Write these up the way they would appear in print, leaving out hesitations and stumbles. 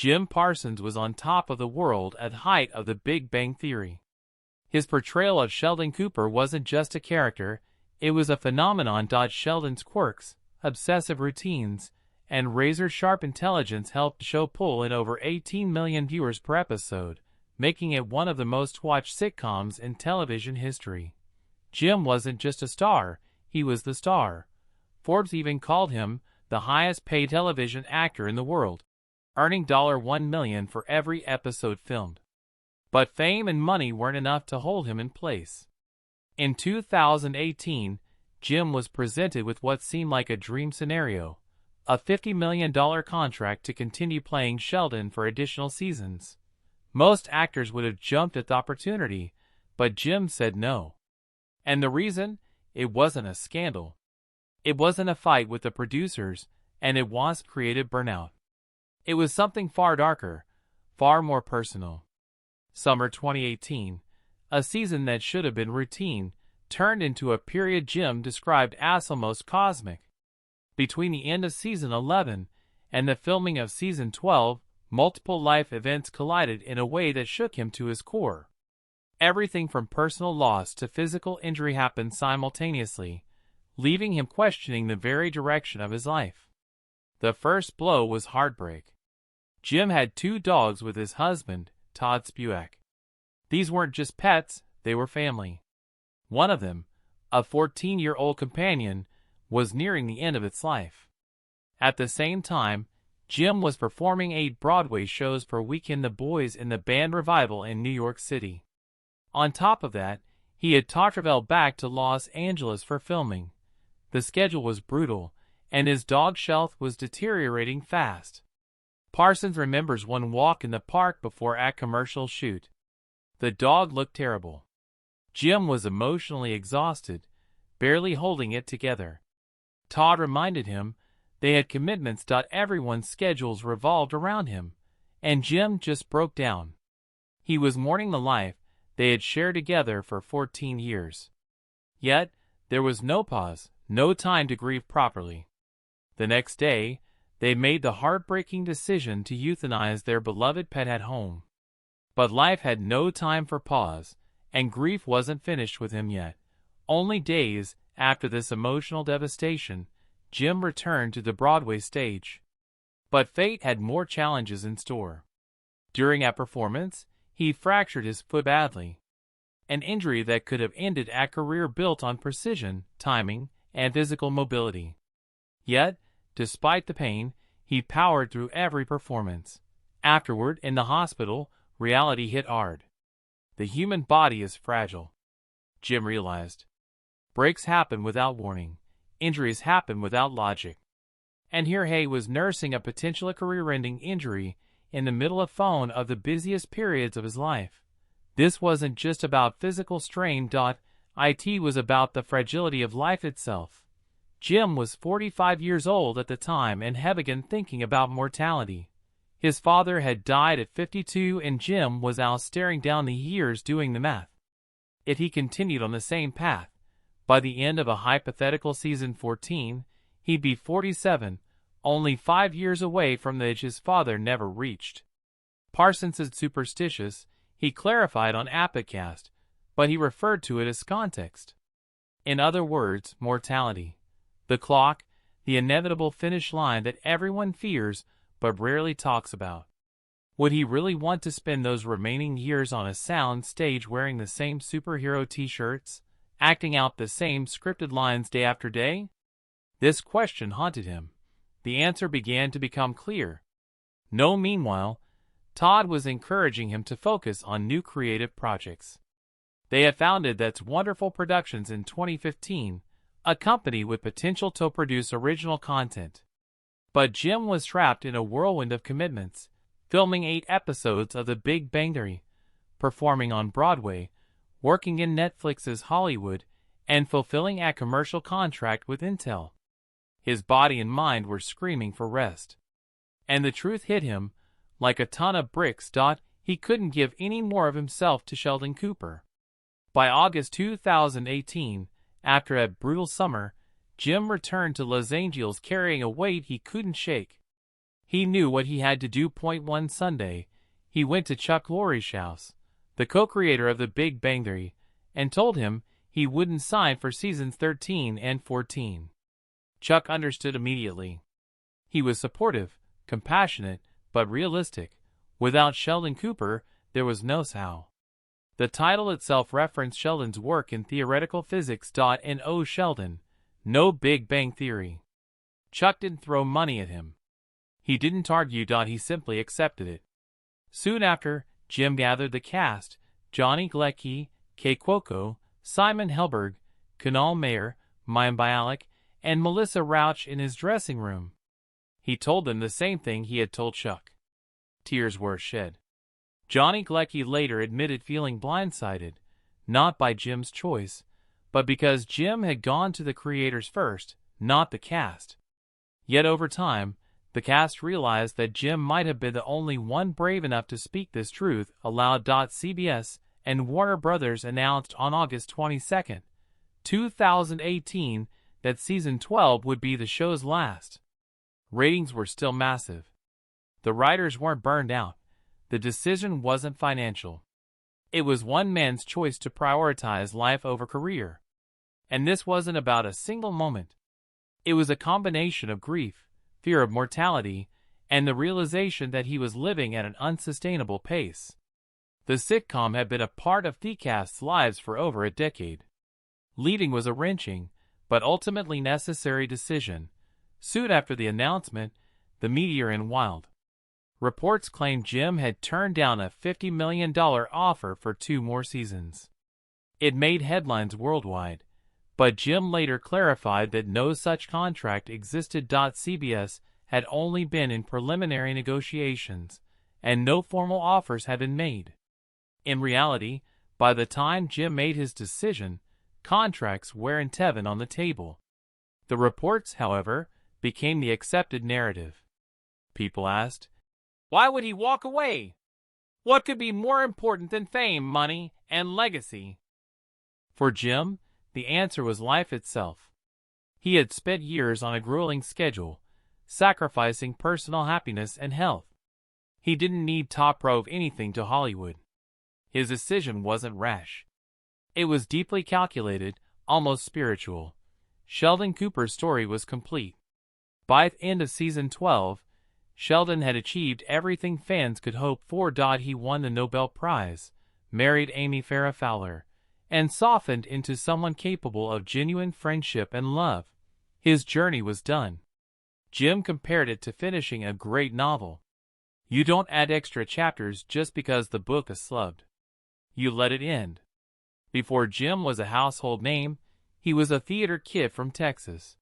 Jim Parsons was on top of the world at the height of the Big Bang Theory. His portrayal of Sheldon Cooper wasn't just a character, it was a phenomenon. Sheldon's quirks, obsessive routines, and razor-sharp intelligence helped the show pull in over 18 million viewers per episode, making it one of the most-watched sitcoms in television history. Jim wasn't just a star, he was the star. Forbes even called him the highest-paid television actor in the world, earning $1 million for every episode filmed. But fame and money weren't enough to hold him in place. In 2018, Jim was presented with what seemed like a dream scenario, a $50 million contract to continue playing Sheldon for additional seasons. Most actors would have jumped at the opportunity, but Jim said no. And the reason? It wasn't a scandal. It wasn't a fight with the producers, and it wasn't creative burnout. It was something far darker, far more personal. Summer 2018, a season that should have been routine, turned into a period Jim described as almost cosmic. Between the end of season 11 and the filming of season 12, multiple life events collided in a way that shook him to his core. Everything from personal loss to physical injury happened simultaneously, leaving him questioning the very direction of his life. The first blow was heartbreak. Jim had 2 dogs with his husband, Todd Spewak. These weren't just pets, they were family. One of them, a 14-year-old companion, was nearing the end of its life. At the same time, Jim was performing 8 Broadway shows per week in The Boys in the Band revival in New York City. On top of that, he had traveled back to Los Angeles for filming. The schedule was brutal, and his dog's health was deteriorating fast. Parsons remembers one walk in the park before a commercial shoot. The dog looked terrible. Jim was emotionally exhausted, barely holding it together. Todd reminded him they had commitments. Everyone's schedules revolved around him, and Jim just broke down. He was mourning the life they had shared together for 14 years. Yet, there was no pause, no time to grieve properly. The next day, they made the heartbreaking decision to euthanize their beloved pet at home. But life had no time for pause, and grief wasn't finished with him yet. Only days after this emotional devastation, Jim returned to the Broadway stage. But fate had more challenges in store. During a performance, he fractured his foot badly. An injury that could have ended a career built on precision, timing, and physical mobility. Yet, despite the pain, he powered through every performance. Afterward, in the hospital, reality hit hard. The human body is fragile, Jim realized. Breaks happen without warning. Injuries happen without logic. And here he was nursing a potential career-ending injury in the middle of one of the busiest periods of his life. This wasn't just about physical strain. It was about the fragility of life itself. Jim was 45 years old at the time and had begun thinking about mortality. His father had died at 52 and Jim was out staring down the years doing the math. If he continued on the same path, by the end of a hypothetical season 14, he'd be 47, only 5 years away from the age his father never reached. Parsons is superstitious, he clarified on Apicast, but he referred to it as context. In other words, mortality. The clock, the inevitable finish line that everyone fears but rarely talks about. Would he really want to spend those remaining years on a sound stage wearing the same superhero t-shirts, acting out the same scripted lines day after day? This question haunted him. The answer began to become clear. No, meanwhile, Todd was encouraging him to focus on new creative projects. They had founded That's Wonderful Productions in 2015, a company with potential to produce original content. But Jim was trapped in a whirlwind of commitments, filming 8 episodes of The Big Bang Theory, performing on Broadway, working in Netflix's Hollywood, and fulfilling a commercial contract with Intel. His body and mind were screaming for rest. And the truth hit him, like a ton of bricks. He couldn't give any more of himself to Sheldon Cooper. By August 2018, after a brutal summer, Jim returned to Los Angeles carrying a weight he couldn't shake. He knew what he had to do. One Sunday, he went to Chuck Lorre's house, the co-creator of The Big Bang Theory, and told him he wouldn't sign for seasons 13 and 14. Chuck understood immediately. He was supportive, compassionate, but realistic. Without Sheldon Cooper, there was no how. The title itself referenced Sheldon's work in theoretical physics. And oh, Sheldon, no Big Bang Theory. Chuck didn't throw money at him. He didn't argue. He simply accepted it. Soon after, Jim gathered the cast: Johnny Galecki, Kay Cuoco, Simon Helberg, Kunal Mayer, Mayim Bialik, and Melissa Rauch in his dressing room. He told them the same thing he had told Chuck. Tears were shed. Johnny Galecki later admitted feeling blindsided, not by Jim's choice, but because Jim had gone to the creators first, not the cast. Yet over time, the cast realized that Jim might have been the only one brave enough to speak this truth aloud. CBS and Warner Brothers announced on August 22, 2018, that season 12 would be the show's last. Ratings were still massive. The writers weren't burned out. The decision wasn't financial. It was one man's choice to prioritize life over career. And this wasn't about a single moment. It was a combination of grief, fear of mortality, and the realization that he was living at an unsustainable pace. The sitcom had been a part of the cast's lives for over a decade. Leaving was a wrenching, but ultimately necessary decision. Soon after the announcement, the media ran wild. Reports claimed Jim had turned down a $50 million offer for 2 more seasons. It made headlines worldwide, but Jim later clarified that no such contract existed. CBS had only been in preliminary negotiations, and no formal offers had been made. In reality, by the time Jim made his decision, contracts weren't even on the table. The reports, however, became the accepted narrative. People asked, why would he walk away? What could be more important than fame, money, and legacy? For Jim, the answer was life itself. He had spent years on a grueling schedule, sacrificing personal happiness and health. He didn't need to prove anything to Hollywood. His decision wasn't rash. It was deeply calculated, almost spiritual. Sheldon Cooper's story was complete. By the end of season 12, Sheldon had achieved everything fans could hope for. He won the Nobel Prize, married Amy Farrah Fowler, and softened into someone capable of genuine friendship and love. His journey was done. Jim compared it to finishing a great novel. You don't add extra chapters just because the book is slugged. You let it end. Before Jim was a household name, he was a theater kid from Texas.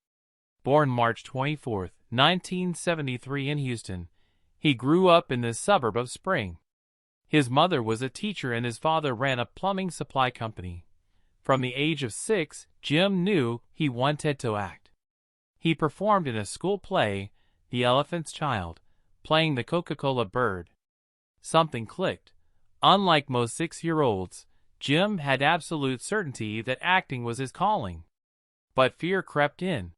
Born March 24, 1973 in Houston, he grew up in the suburb of Spring. His mother was a teacher and his father ran a plumbing supply company. From the age of 6, Jim knew he wanted to act. He performed in a school play, The Elephant's Child, playing the Coca-Cola bird. Something clicked. Unlike most 6-year-olds, Jim had absolute certainty that acting was his calling. But fear crept in.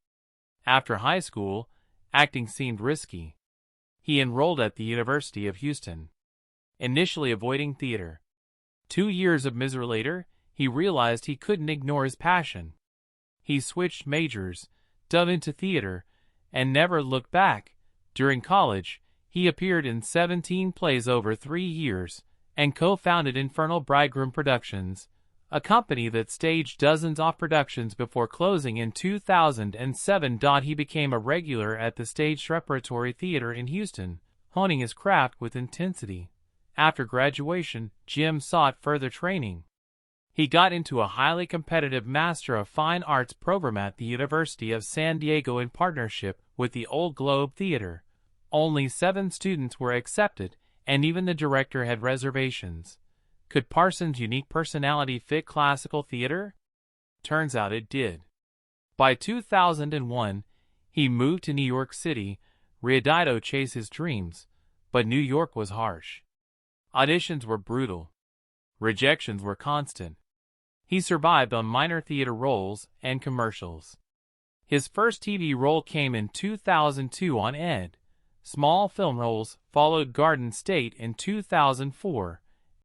After high school, acting seemed risky. He enrolled at the University of Houston, initially avoiding theater. 2 years of misery later, he realized he couldn't ignore his passion. He switched majors, dove into theater, and never looked back. During college, he appeared in 17 plays over 3 years, and co-founded Infernal Bridegroom Productions, a company that staged dozens of productions before closing in 2007. He became a regular at the Stage Repertory Theater in Houston, honing his craft with intensity. After graduation, Jim sought further training. He got into a highly competitive Master of Fine Arts program at the University of San Diego in partnership with the Old Globe Theater. Only 7 students were accepted, and even the director had reservations. Could Parsons' unique personality fit classical theater? Turns out it did. By 2001, he moved to New York City, ready to chase his dreams, but New York was harsh. Auditions were brutal. Rejections were constant. He survived on minor theater roles and commercials. His first TV role came in 2002 on Ed, Small film roles followed Garden State in 2004.